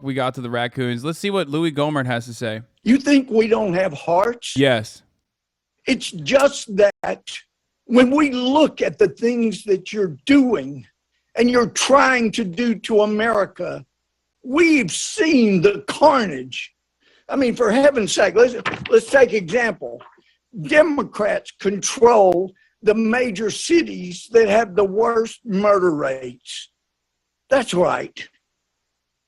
we got to the raccoons. Let's see what Louis Gohmert has to say. You think we don't have hearts? Yes. It's just that when we look at the things that you're doing and you're trying to do to America, we've seen the carnage. I mean, for heaven's sake, let's take example. Democrats control the major cities that have the worst murder rates. That's right.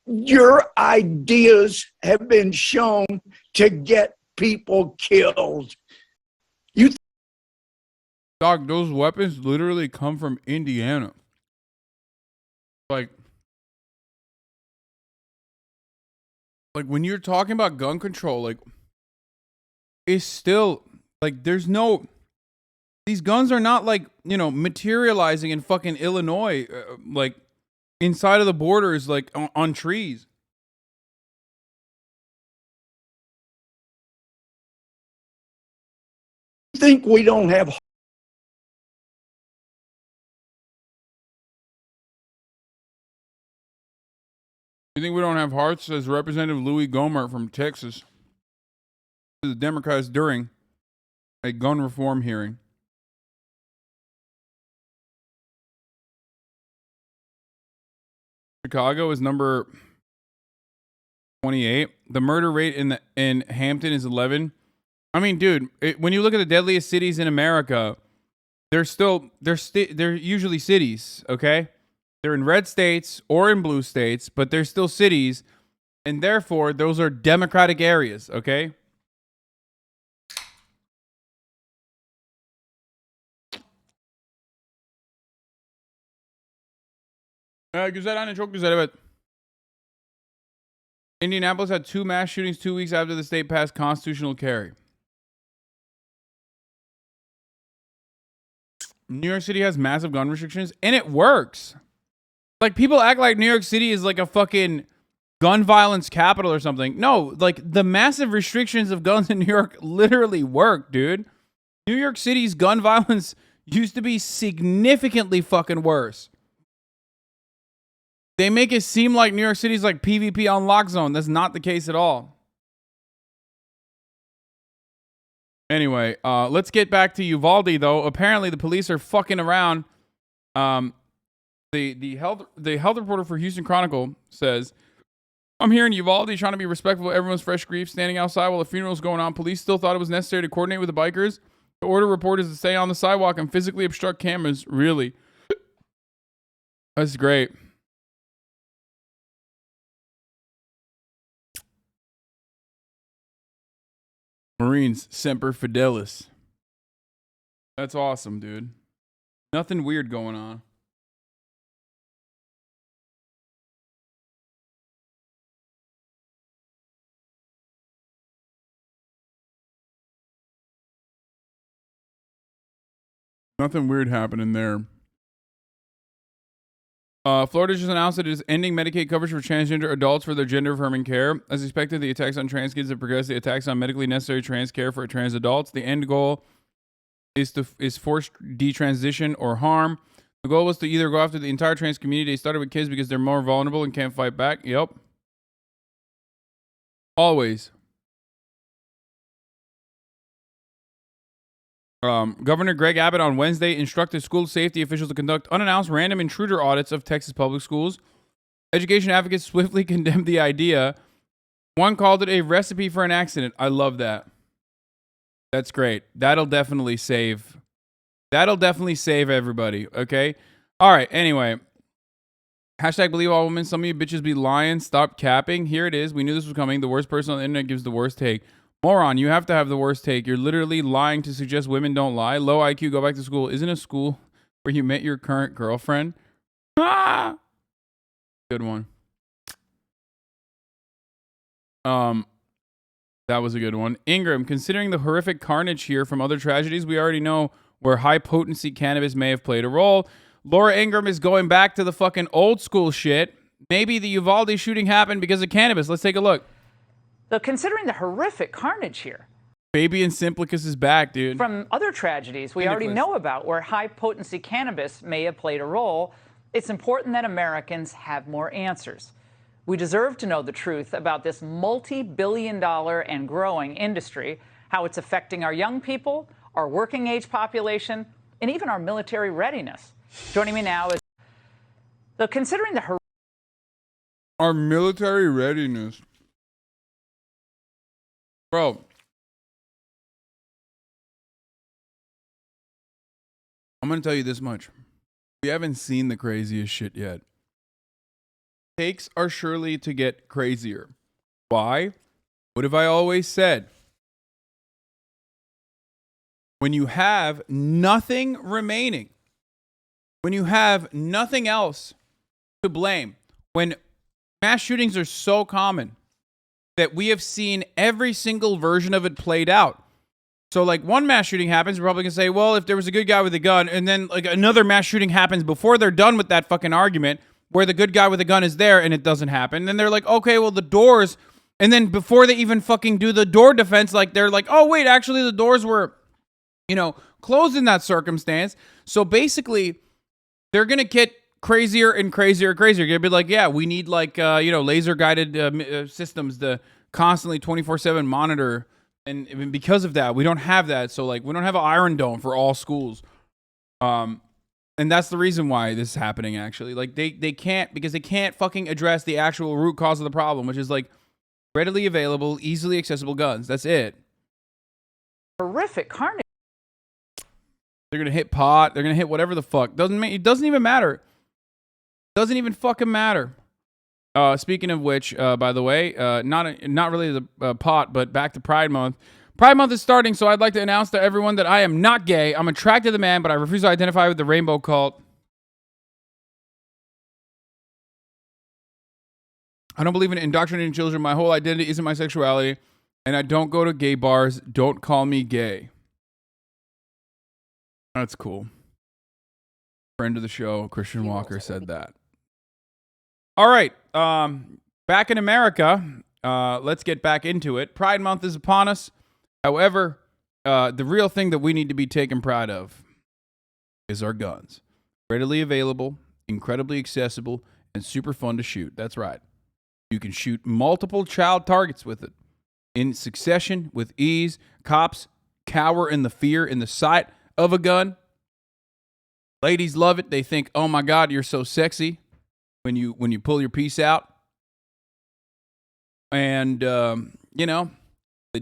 Your ideas have been shown to get people killed. Doc, those weapons literally come from Indiana. Like when you're talking about gun control, like, it's still, like, there's no, these guns are not, like, you know, materializing in fucking Illinois, like, inside of the borders, like, on trees. You think we don't have... You think we don't have hearts? Says Representative Louis Gohmert from Texas. The Democrats during a gun reform hearing. Chicago is number 28. The murder rate in Hampton is 11. I mean, dude, when you look at the deadliest cities in America, they're usually cities, okay? They're in red states or in blue states, but they're still cities, and therefore those are Democratic areas, okay? Indianapolis had 2 mass shootings 2 weeks after the state passed constitutional carry. New York City has massive gun restrictions, and it works. Like, people act like New York City is like a fucking gun violence capital or something. No, like, the massive restrictions of guns in New York literally work, dude. New York City's gun violence used to be significantly fucking worse. They make it seem like New York City's like PvP on lock zone. That's not the case at all. Anyway, let's get back to Uvalde, though. Apparently, the police are fucking around. The health reporter for Houston Chronicle says, I'm here in Uvalde trying to be respectful of everyone's fresh grief, standing outside while the funeral is going on. Police still thought it was necessary to coordinate with the bikers. The order reporters to stay on the sidewalk and physically obstruct cameras. Really? That's great. Marines, Semper Fidelis. That's awesome, dude. Nothing weird going on. Nothing weird happening there. Florida just announced that it is ending Medicaid coverage for transgender adults for their gender-affirming care. As expected, the attacks on trans kids have progressed. The attacks on medically necessary trans care for trans adults. The end goal is forced detransition or harm. The goal was to either go after the entire trans community. They started with kids because they're more vulnerable and can't fight back. Yep. Always. Governor Greg Abbott on Wednesday instructed school safety officials to conduct unannounced random intruder audits of Texas public schools. Education advocates swiftly condemned the idea. One called it a recipe for an accident. I love that. That's great. That'll definitely save everybody, okay? All right, anyway. Hashtag believe all women. Some of you bitches be lying. Stop capping. Here it is. We knew this was coming. The worst person on the internet gives the worst take. Moron, you have to have the worst take. You're literally lying to suggest women don't lie. Low IQ, go back to school. Isn't a school where you met your current girlfriend? Ah! Good one. That was a good one. Ingram, considering the horrific carnage here from other tragedies, we already know where high-potency cannabis may have played a role. Laura Ingram is going back to the fucking old school shit. Maybe the Uvalde shooting happened because of cannabis. Let's take a look. Though considering the horrific carnage here. Baby and Simplicus is back, dude. From other tragedies we already know about where high-potency cannabis may have played a role, it's important that Americans have more answers. We deserve to know the truth about this multi-billion-dollar and growing industry, how it's affecting our young people, our working age population, and even our military readiness. Joining me now is considering the our military readiness. Bro, I'm going to tell you this much. We haven't seen the craziest shit yet. Takes are surely to get crazier. Why? What have I always said? When you have nothing remaining, when you have nothing else to blame, when mass shootings are so common that we have seen every single version of it played out. So like one mass shooting happens, we're probably gonna say, well, if there was a good guy with a gun, and then like another mass shooting happens before they're done with that fucking argument, where the good guy with a gun is there and it doesn't happen. Then they're like, okay, well the doors, and then before they even fucking do the door defense, like they're like, oh wait, actually the doors were, closed in that circumstance. So basically, they're gonna get crazier and crazier and crazier. You're gonna be like, yeah, we need like laser guided systems to constantly 24/7 monitor, and because of that, we don't have that. So like, we don't have an Iron Dome for all schools, and that's the reason why this is happening. Actually, like they can't, because they can't fucking address the actual root cause of the problem, which is like readily available, easily accessible guns. That's it. horrific carnage. They're gonna hit pot. They're gonna hit whatever the fuck. It doesn't even matter. Doesn't even fucking matter. Speaking of which, by the way, not really the pot, but back to Pride Month. Pride Month is starting, so I'd like to announce to everyone that I am not gay. I'm attracted to man, but I refuse to identify with the rainbow cult. I don't believe in indoctrinating children. My whole identity isn't my sexuality, and I don't go to gay bars. Don't call me gay. That's cool. Friend of the show, Christian Walker, said that. All right. Back in America, let's get back into it. Pride Month is upon us. However, the real thing that we need to be taken pride of is our guns. Readily available, incredibly accessible, and super fun to shoot. That's right. You can shoot multiple child targets with it in succession with ease. Cops cower in the fear in the sight of a gun. Ladies love it. They think, oh my God, you're so sexy when you pull your piece out. And, the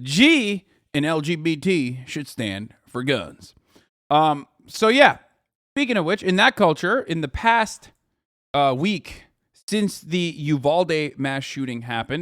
G in LGBT should stand for guns. So yeah, speaking of which, in that culture, in the past week, since the Uvalde mass shooting happened,